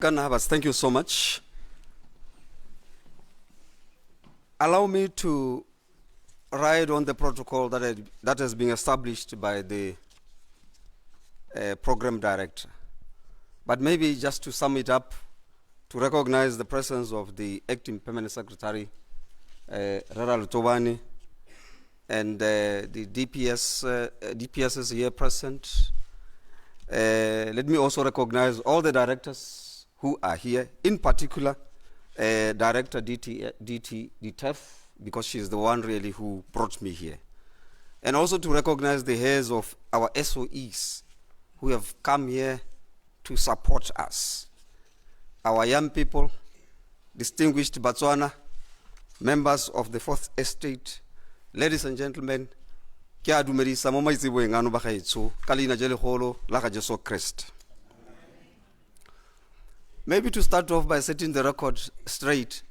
Ganabas, thank you so much. Allow me to ride on the protocol that has been established by the program director. But maybe just to sum it up, to recognize the presence of the acting permanent secretary, Rara Lutobani, and the DPSs here present. Let me also recognize all the directors who are here, in particular, Director DTF, because she's the one really who brought me here. And also to recognize the heads of our SOEs who have come here to support us. Our young people, distinguished Botswana, members of the Fourth Estate, ladies and gentlemen, ke a dumedisa mo maitseboeng ano ba gaetsho ka leina je legolo la ga Jesu Christ. Maybe to start off by setting the record straight,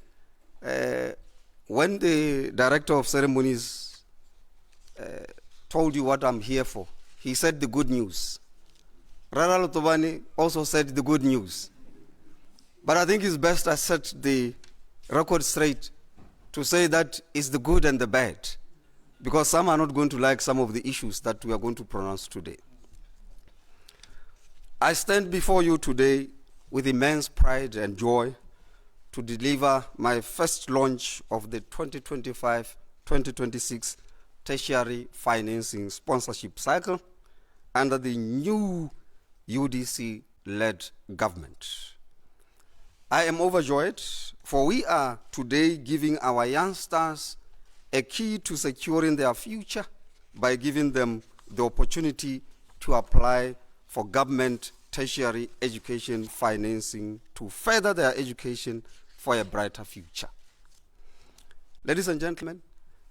when the director of ceremonies told you what I'm here for, he said the good news. Rara Lutobani also said the good news. But I think it's best I set the record straight to say that it's the good and the bad, because some are not going to like some of the issues that we are going to pronounce today. I stand before you today with immense pride and joy to deliver my first launch of the 2025-2026 tertiary financing sponsorship cycle under the new UDC-led government. I am overjoyed, for we are today giving our youngsters a key to securing their future by giving them the opportunity to apply for government tertiary education financing to further their education for a brighter future. Ladies and gentlemen,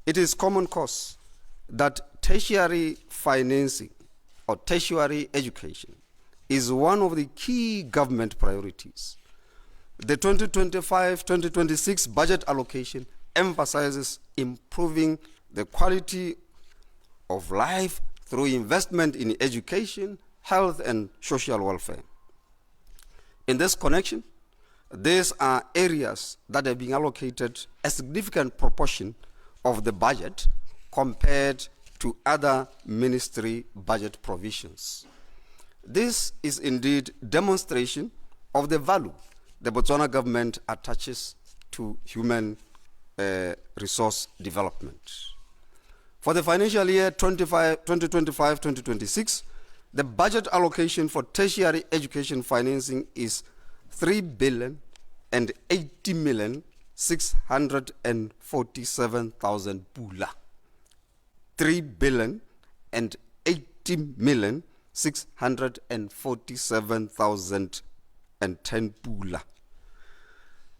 it is common cause that tertiary financing or tertiary education is one of the key government priorities. The 2025-2026 budget allocation emphasizes improving the quality of life through investment in education, health, and social welfare. In this connection, these are areas that are being allocated a significant proportion of the budget compared to other ministry budget provisions. This is indeed demonstration of the value the Botswana government attaches to human resource development. For the financial year 2025-2026, the budget allocation for tertiary education financing is 3,080,647,000 pula. 3,080,647,010 pula.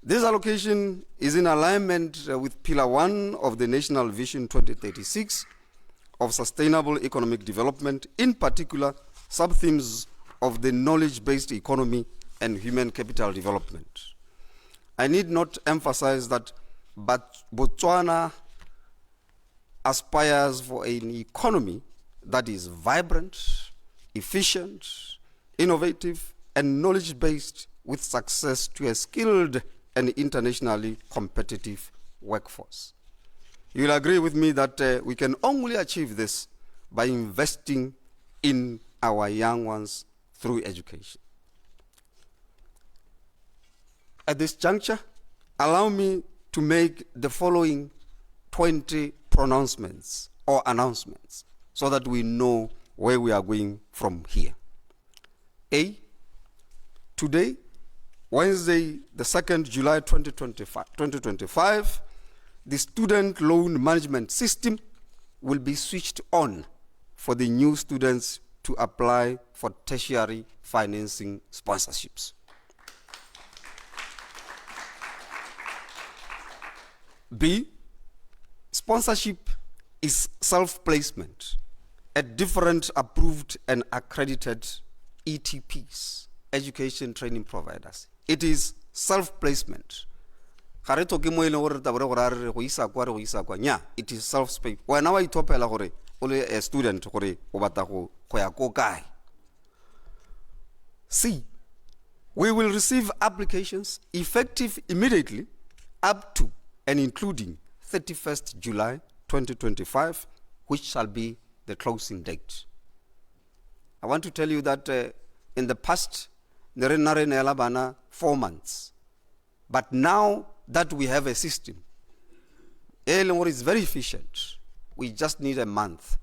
This allocation is in alignment with Pillar 1 of the National Vision 2036 of Sustainable Economic Development, in particular, sub-themes of the knowledge-based economy and human capital development. I need not emphasize that Botswana aspires for an economy that is vibrant, efficient, innovative, and knowledge-based, with success to a skilled and internationally competitive workforce. You will agree with me that we can only achieve this by investing in our young ones through education. At this juncture, allow me to make the following 20 pronouncements or announcements so that we know where we are going from here. A, today, Wednesday, the 2nd July 2025, the student loan management system will be switched on for the new students to apply for tertiary financing sponsorships. B, sponsorship is self-placement at different approved and accredited ETPs, education training providers. It is self-placement. It is self-placement. Whenever you talk about a student, C, We will receive applications effective immediately up to and including 31st July 2025, which shall be the closing date. I want to tell you that in the past, bana 4 months. But now that we have a system, is very efficient. We just need a month.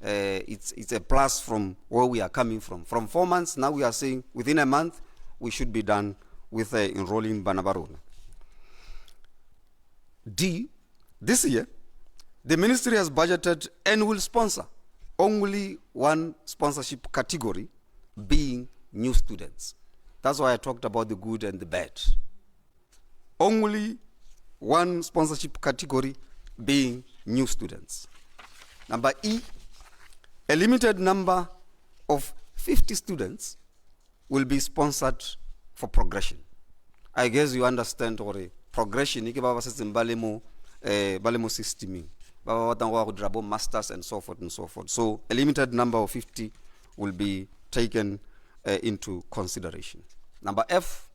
It's a plus from where we are coming from. From 4 months, now we are saying within a month, we should be done with enrolling Banabarona. D, this year, the ministry has budgeted and will sponsor only one sponsorship category, being new students. That's why I talked about the good and the bad. Only one sponsorship category, being new students. Number E, a limited number of 50 students will be sponsored for progression. I guess you understand already. Progression, balemo systeming, masters and so forth and so forth. So a limited number of 50 will be taken into consideration. Number F,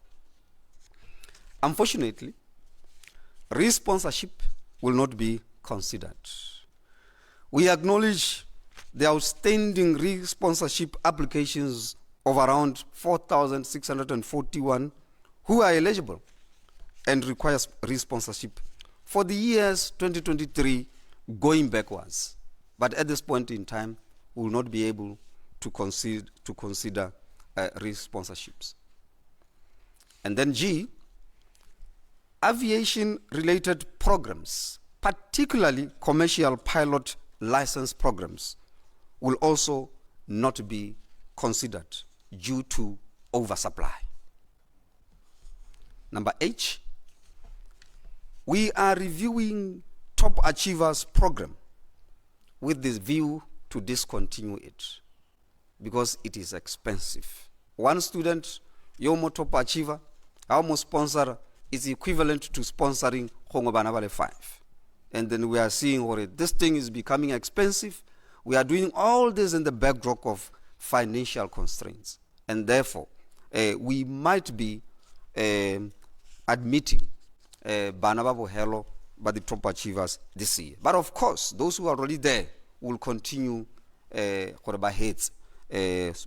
unfortunately, re-sponsorship will not be considered. We acknowledge the outstanding re-sponsorship applications of around 4,641 who are eligible and require re-sponsorship for the years 2023 going backwards. But at this point in time, we will not be able to consider re-sponsorships. And then G, aviation-related programs, particularly commercial pilot license programs, will also not be considered due to oversupply. Number H, we are reviewing Top Achievers program with this view to discontinue it because it is expensive. One student, Yomo Top Achiever, our sponsor is equivalent to sponsoring Hongobanabale 5. And then we are seeing already this thing is becoming expensive. We are doing all this in the backdrop of financial constraints. And therefore, we might be admitting Banababo Hello by the Top Achievers this year. But of course, those who are already there will continue by heads.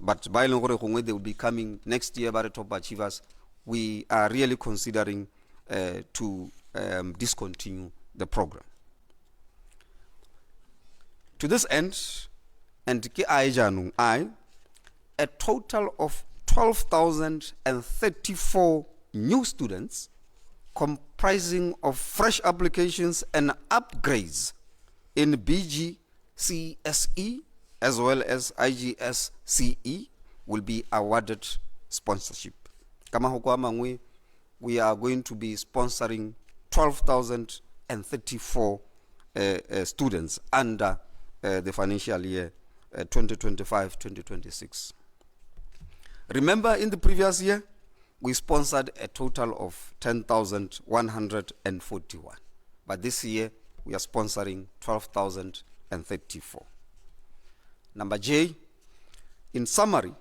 But by they will be coming next year by the Top Achievers. We are really considering to discontinue the program. To this end, and a total of 12,034 new students comprising of fresh applications and upgrades in BGCSE as well as IGSCE will be awarded sponsorship. We are going to be sponsoring 12,034 students under the financial year 2025-2026. Remember, in the previous year, we sponsored a total of 10,141. But this year, we are sponsoring 12,034. Number J, in summary,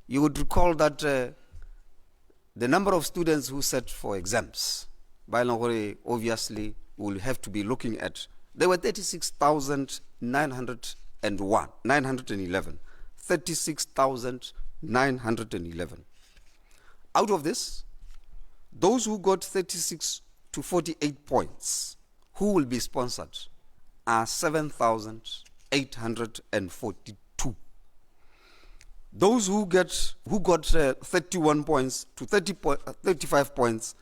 you would recall that the number of students who set for exams, obviously, we'll have to be looking at. There were 36,911. 36,911. Out of this, those who got 36 to 48 points, who will be sponsored, are 7,842. Those who got 31 points to 35 points,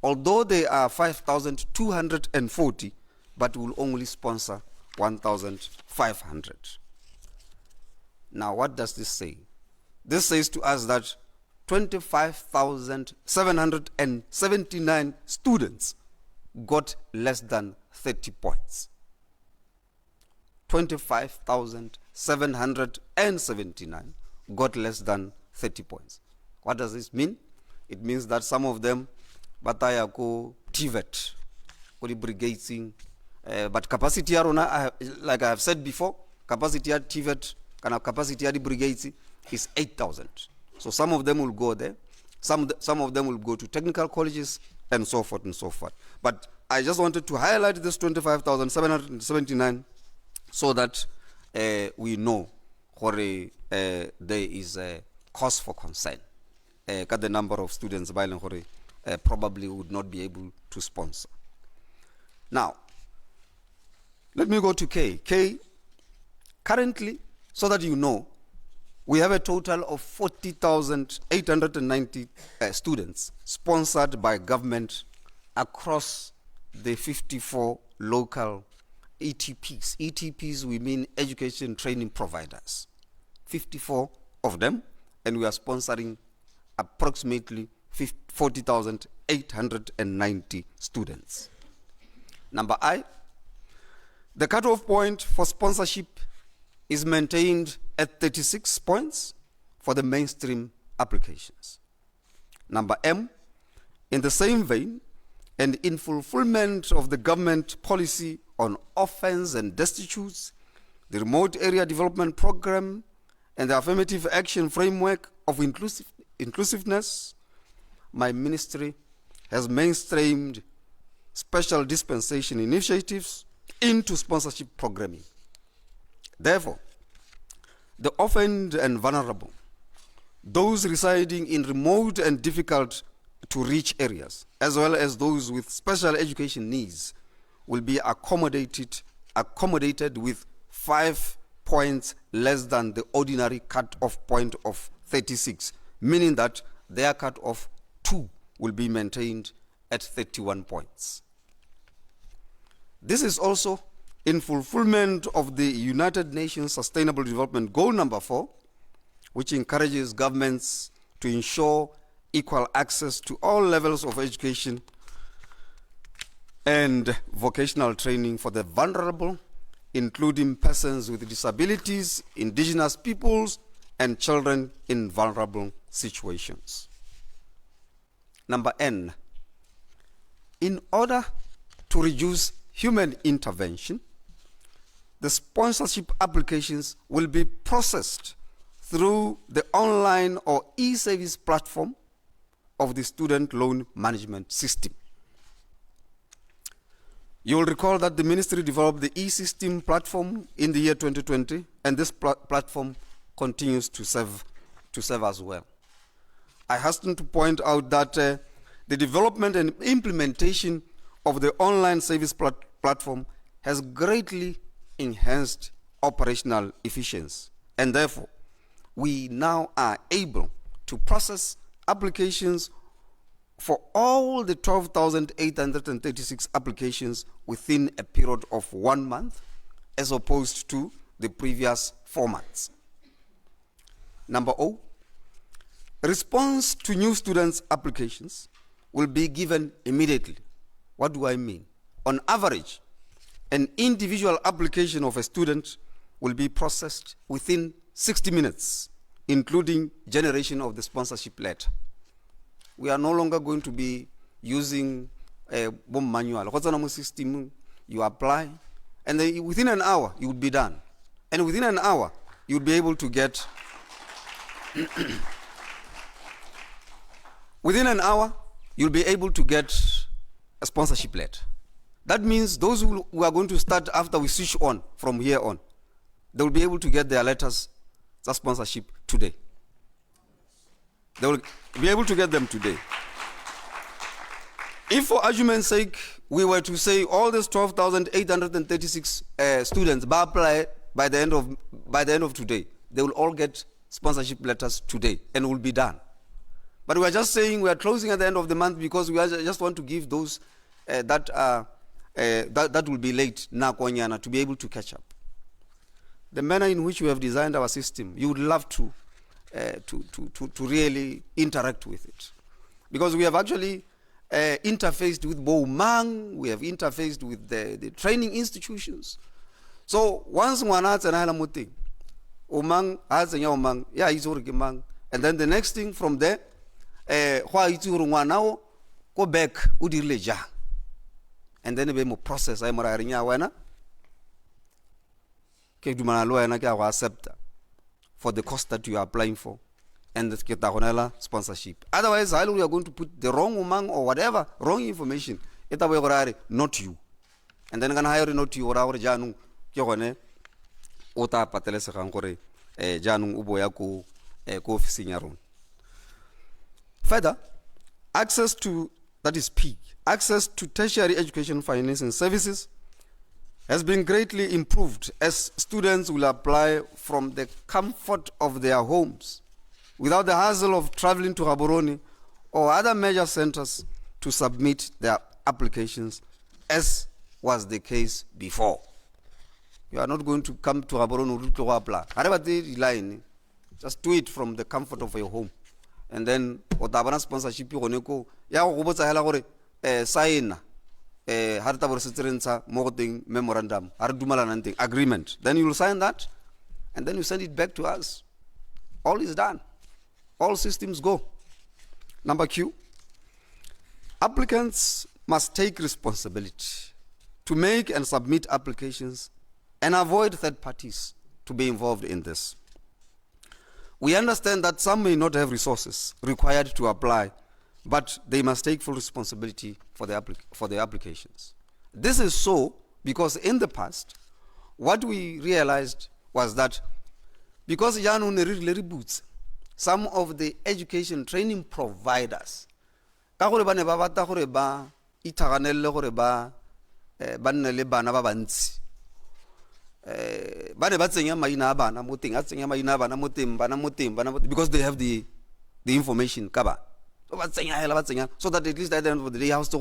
although they are 5,240, but will only sponsor 1,500. Now, what does this say? This says to us that 25,779 students got less than 30 points. 25,779 got less than 30 points. What does this mean? It means that some of them bataya ko TVET, ko brigading, but capacity arona, like I have said before, capacity at TVET kana capacity ya brigades is 8,000. So some of them will go there, some of them will go to technical colleges, and so forth and so forth. But I just wanted to highlight this 25,779 so that we know where there is a cause for concern. The number of students probably would not be able to sponsor. Now, let me go to K. K, currently, so that you know, we have a total of 40,890 students sponsored by government across the 54 local ETPs. ETPs, we mean education training providers. 54 of them, and we are sponsoring approximately 40,890 students. Number I, the cutoff point for sponsorship is maintained at 36 points for the mainstream applications. Number M, in the same vein, and in fulfillment of the government policy on orphans and destitutes, the remote area development program, and the affirmative action framework of inclusiveness, my ministry has mainstreamed special dispensation initiatives into sponsorship programming. Therefore, the orphaned and vulnerable, those residing in remote and difficult to reach areas, as well as those with special education needs, will be accommodated with 5 points less than the ordinary cut-off point of 36, meaning that their cut-off 2 will be maintained at 31 points. This is also in fulfillment of the United Nations Sustainable Development Goal number 4, which encourages governments to ensure equal access to all levels of education and vocational training for the vulnerable, including persons with disabilities, indigenous peoples, and children in vulnerable situations. Number N, in order to reduce human intervention, the sponsorship applications will be processed through the online or e-service platform of the student loan management system. You will recall that the ministry developed the e-system platform in the year 2020, and this platform continues to serve as well. I hasten to point out that the development and implementation of the online service platform has greatly enhanced operational efficiency, and therefore we now are able to process applications for all the 12,836 applications within a period of 1 month, as opposed to the previous 4 months. Number O, response to new students' applications will be given immediately. What do I mean? On average, an individual application of a student will be processed within 60 minutes, including generation of the sponsorship letter. We are no longer going to be using a bomb manual. What's the system? You apply, and then within an hour, you would be done. And within an hour, you would be able to get within an hour, you'll be able to get a sponsorship letter. That means those who are going to start after we switch on from here on, they will be able to get their letters, the sponsorship today. They will be able to get them today. If for argument's sake, we were to say all these 12,836 students apply by the end of today, they will all get sponsorship letters today and will be done. But we are just saying we are closing at the end of the month because we just want to give those that will be late to be able to catch up. The manner in which we have designed our system, you would love to really interact with it, because we have actually interfaced with Boumang, we have interfaced with the training institutions. So once one has an alamuti, Umang has a Umang, yeah, he's Mang, and then the next thing from there, why it's now go back Udirleja, and then we will process. I'm Rarinya Wana, Kedumana Loana accept. for the course that you are applying for, and the ketagonela sponsorship. Otherwise, we are going to put the wrong woman or whatever, wrong information. Not you. And then gonna hire not you or our janu kione ota patelese gore janu uboya ko office nyaron. Further, access to, that is P, access to tertiary education financing services has been greatly improved as students will apply from the comfort of their homes without the hassle of traveling to Gaborone or other major centers to submit their applications, as was the case before. You are not going to come to Gaborone to apply. Just do it from the comfort of your home. And then, otabana sponsorship yoneko ya go botsa hela gore sign harta bo setrentsha mo teng memorandum har dumalana nteng agreement, then you will sign that and then you send it back to us. All is done. All systems go. Number Q, applicants must take responsibility to make and submit applications and avoid third parties to be involved in this. We understand that some may not have resources required to apply, but they must take full responsibility for their applications. This is so because in the past, what we realized was that because boots, some of the education training providers, because they have the information so that at least at the end of the day house to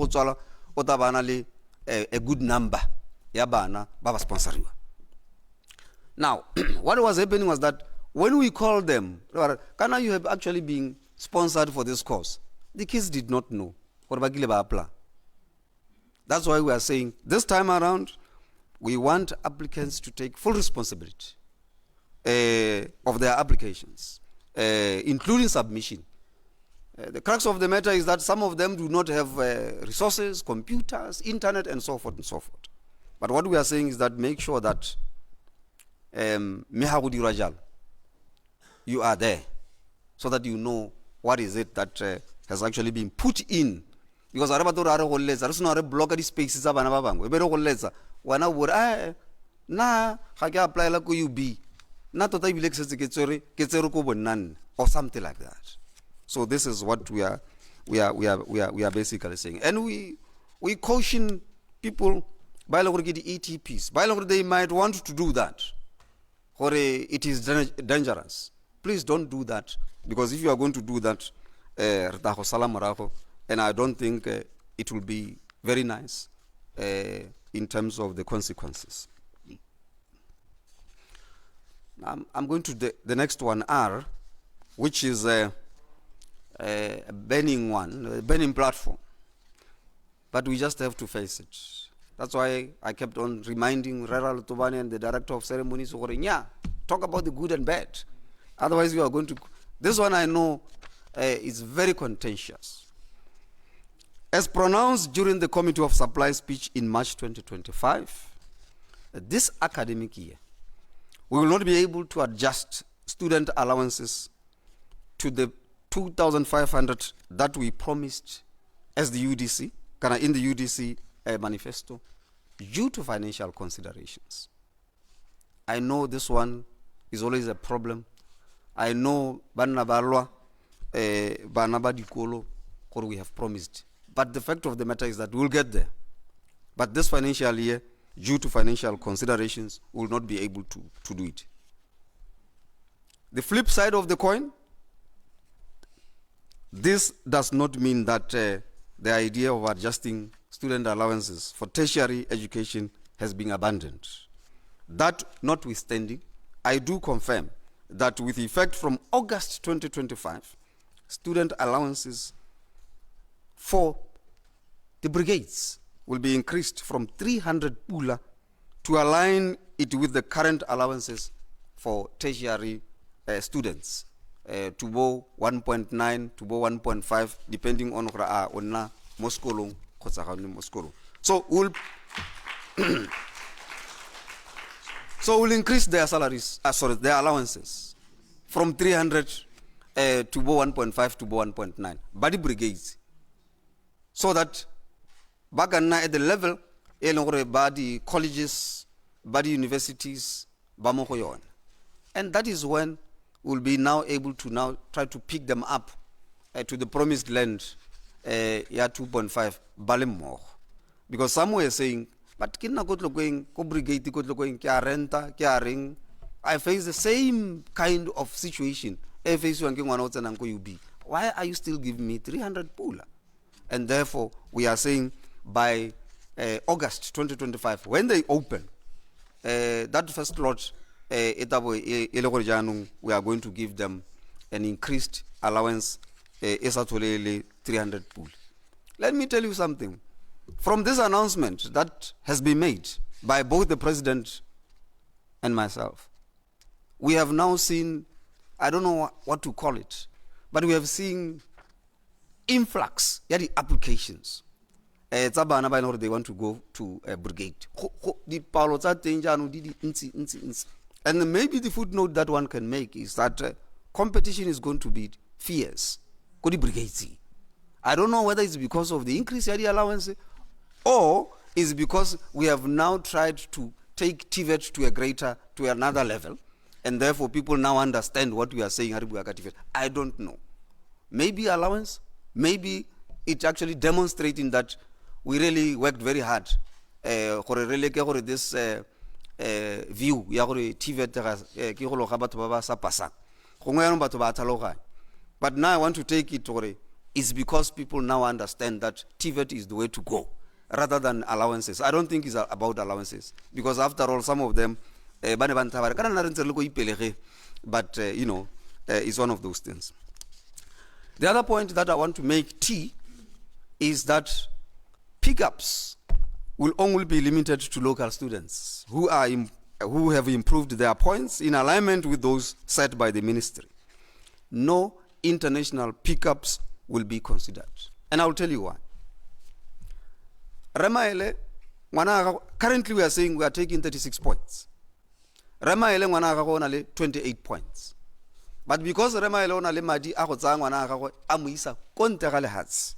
a good number now what was happening was that when we called them, Kana, you have actually been sponsored for this course, the kids did not know. That's why we are saying this time around we want applicants to take full responsibility of their applications, including submission. The crux of the matter is that some of them do not have resources, computers, internet, and so forth and so forth. But what we are saying is that make sure that you are there so that you know what is it that has actually been put in. Because block spaces wana bora na ga ke apply la ko UB na tota ibile ke setse ke tsere ko bonnan or something like that. So this is what we are basically saying, and we caution people by the ETPs by they might want to do that or it is dangerous. Please don't do that, because if you are going to do that and I don't think it will be very nice in terms of the consequences. I'm going to the next one, R, which is a banning one, a banning platform. But we just have to face it. That's why I kept on reminding Rera Lutubani and the director of ceremonies, talk about the good and bad. Otherwise, we are going to. This one I know is very contentious. As pronounced during the Committee of Supply speech in March 2025, this academic year, we will not be able to adjust student allowances to the 2,500 that we promised as the UDC, in the UDC manifesto, due to financial considerations. I know this one is always a problem. I know Banabalwa, Banabadikolo, we have promised. But the fact of the matter is that we'll get there. But this financial year, due to financial considerations, we will not be able to do it. The flip side of the coin, this does not mean that the idea of adjusting student allowances for tertiary education has been abandoned. That notwithstanding, I do confirm that with effect from August 2025, student allowances for the brigades will be increased from 300 pula to align it with the current allowances for tertiary students, to go 1.9 to go 1.5, depending on Moscow. So we'll so we'll increase their salaries, their allowances from 300 to 1.5 to 1.9. Body brigades. So that bagana at the level, body colleges, body universities, bamokoyon. And that is when we'll be now able to now try to pick them up to the promised land, 2.5, balimor. Because some were saying, but kinna kotlo going, ko brigade kotlo going, kya renta, kya ring. I face the same kind of situation. Why are you still giving me 300 pula? And therefore, we are saying by August 2025, when they open that first lot, we are going to give them an increased allowance, 300 pool. Let me tell you something. From this announcement that has been made by both the president and myself, we have now seen, I don't know what to call it, but we have seen influx, the applications. They want to go to a brigade. And maybe the footnote that one can make is that competition is going to be fierce. I don't know whether it's because of the increase in the allowance or is because we have now tried to take TVET to another level, and therefore people now understand what we are saying. I don't know. Maybe allowance, maybe it's actually demonstrating that we really worked very hard for this view. But now I want to take it it's because people now understand that TVET is the way to go rather than allowances. I don't think it's about allowances because after all, some of them, but it's one of those things. The other point that I want to make is that pickups will only be limited to local students who have improved their points in alignment with those set by the ministry. No international pickups will be considered. And I'll tell you why. Maele, currently we are saying we are taking 36 points. Maele 28 points. But because Maele onale madi amuisa kontegale hats.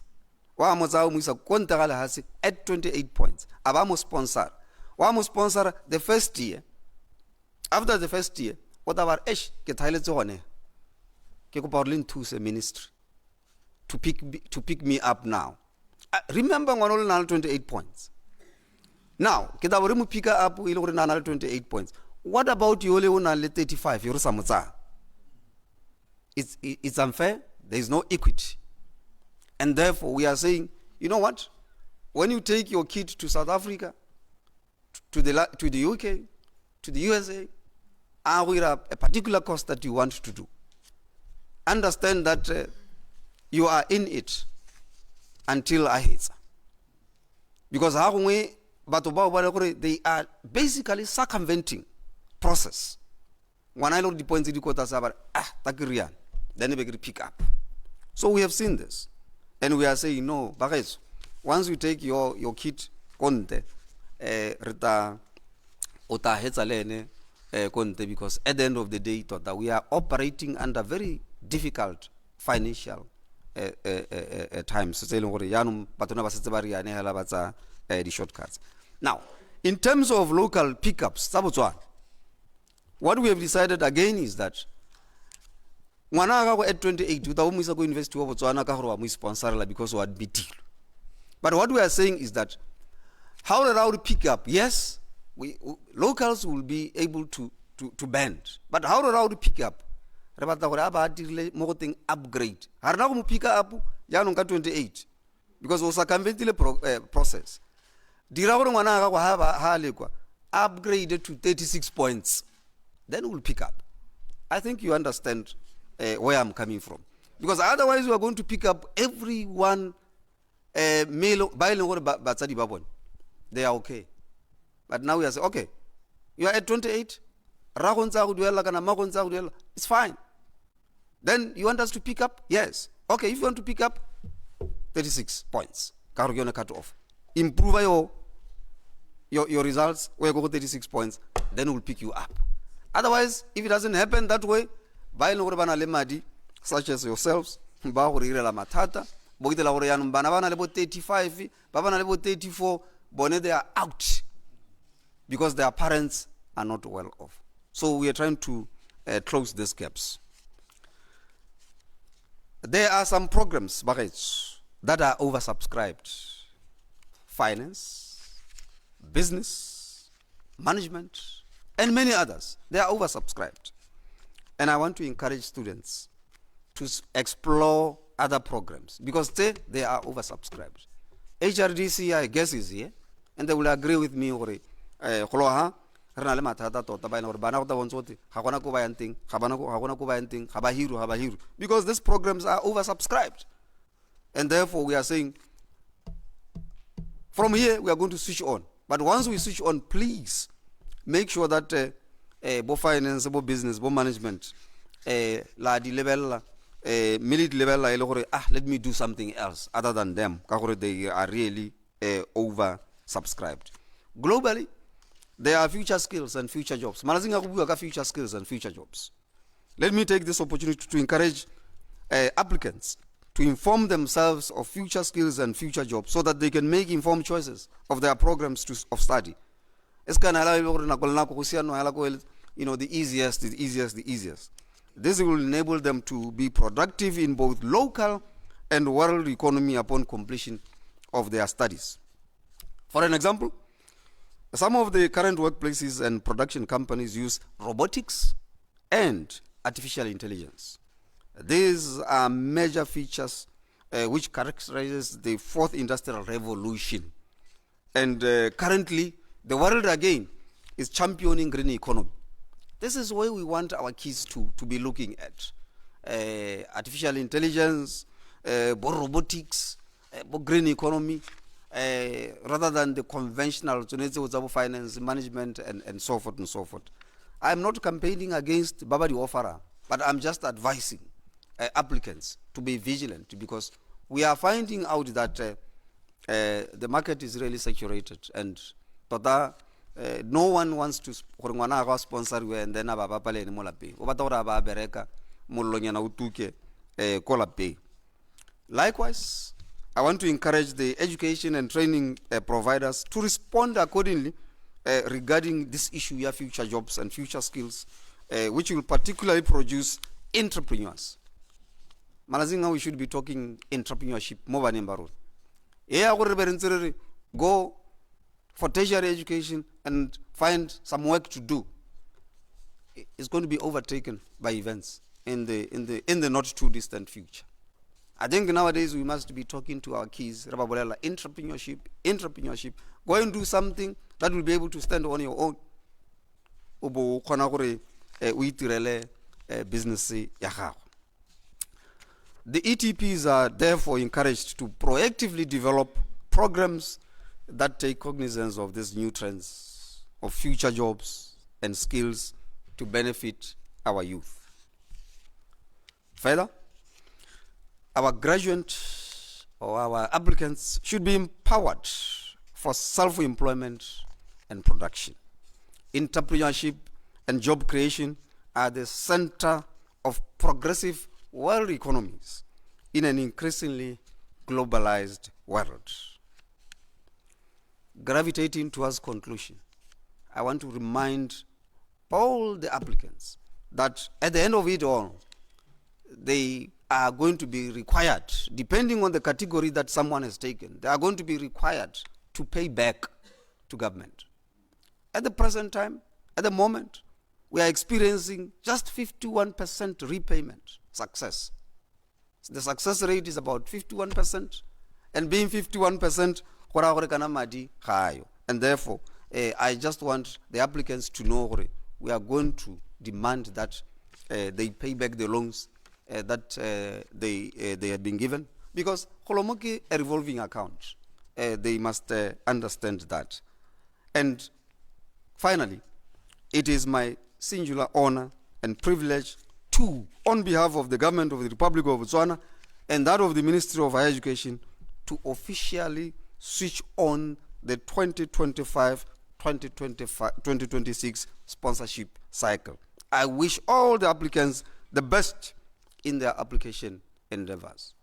Wa amuza amuisa kontegale hats at 28 points. Abamo sponsor. Wa amu sponsor the first year. After the first year, what about ke thaile tsone? Ke ko parlin to the ministry to pick me up now. Remember one only 28 points. Now, kita bore mu pick up ile gore na 28 points. What about you only 35? You're samutsa. It's unfair. There is no equity. And therefore, we are saying, you know what? When you take your kid to South Africa, to the UK, to the USA, a particular course that you want to do, understand that you are in it until I hate. Because they are basically circumventing process. When I look the points then they pick up. So we have seen this. And we are saying, no, once you take your kit, because at the end of the day, we are operating under very difficult financial times. The shortcuts. Now, in terms of local pickups, what we have decided again is that at 28, we go invest to Botswana sponsor because we had deal. But what we are saying is that how around pickup, yes, locals will be able to bend. But how around pickup? More thing upgrade. Harna pick up 28 because we circumvent process. Upgraded to 36 points. Then we'll pick up. I think you understand where I'm coming from. Because otherwise we are going to pick up everyone male. They are okay. But now we are saying, okay, you are at 28. It's fine. Then you want us to pick up? Yes. Okay, if you want to pick up 36 points, cut off. Improve your results, we go 36 points, then we'll pick you up. Otherwise, if it doesn't happen that way, ba e leng gore ba na le madi such as yourselves ba go re irela mathata bo itela gore yanong bana ba na le bo 35 ba na le bo 34 bone they are out because their parents are not well off. So we are trying to close these gaps. There are some programs that are oversubscribed. Finance, business, management, and many others. They are oversubscribed. And I want to encourage students to explore other programs because they are oversubscribed. HRDC, I guess, is here, and they will agree with me. Because these programs are oversubscribed. And therefore, we are saying, from here, we are going to switch on. But once we switch on, please make sure that both finance, both business, both management, level, military level, let me do something else other than them. They are really oversubscribed. Globally, there are future skills and future jobs. Future skills and future jobs. Let me take this opportunity to encourage applicants to inform themselves of future skills and future jobs so that they can make informed choices of their programs of study. The easiest. This will enable them to be productive in both local and world economy upon completion of their studies. For an example, some of the current workplaces and production companies use robotics and artificial intelligence. These are major features which characterizes the fourth industrial revolution. And currently, the world again is championing green economy. This is where we want our kids to be looking at. Artificial intelligence, robotics, green economy, rather than the conventional finance, management, and so forth and so forth. I'm not campaigning against Babadi Ofara, but I'm just advising applicants to be vigilant because we are finding out that the market is really saturated and no one wants to sponsor you and then likewise, I want to encourage the education and training providers to respond accordingly regarding this issue of future jobs and future skills, which will particularly produce entrepreneurs. Malazinga, we should be talking entrepreneurship more than go for tertiary education and find some work to do. It's going to be overtaken by events in the not too distant future. I think nowadays we must be talking to our kids, entrepreneurship. Go and do something that will be able to stand on your own. Business. The ETPs are therefore encouraged to proactively develop programs that take cognizance of these new trends of future jobs and skills to benefit our youth. Further, our graduates or our applicants should be empowered for self-employment and production. Entrepreneurship and job creation are the center of progressive world economies in an increasingly globalized world. Gravitating towards conclusion, I want to remind all the applicants that at the end of it all, they are going to be required, depending on the category that someone has taken, they are going to be required to pay back to government. At the present time, at the moment, we are experiencing just 51% repayment success. So the success rate is about 51%, and being 51%, and therefore, I just want the applicants to know we are going to demand that they pay back the loans that they have been given, because Kolomoki a revolving account. They must understand that. And finally, it is my singular honor and privilege to, on behalf of the government of the Republic of Botswana and that of the Ministry of Higher Education, to officially switch on the 2025-2026 sponsorship cycle. I wish all the applicants the best in their application endeavors.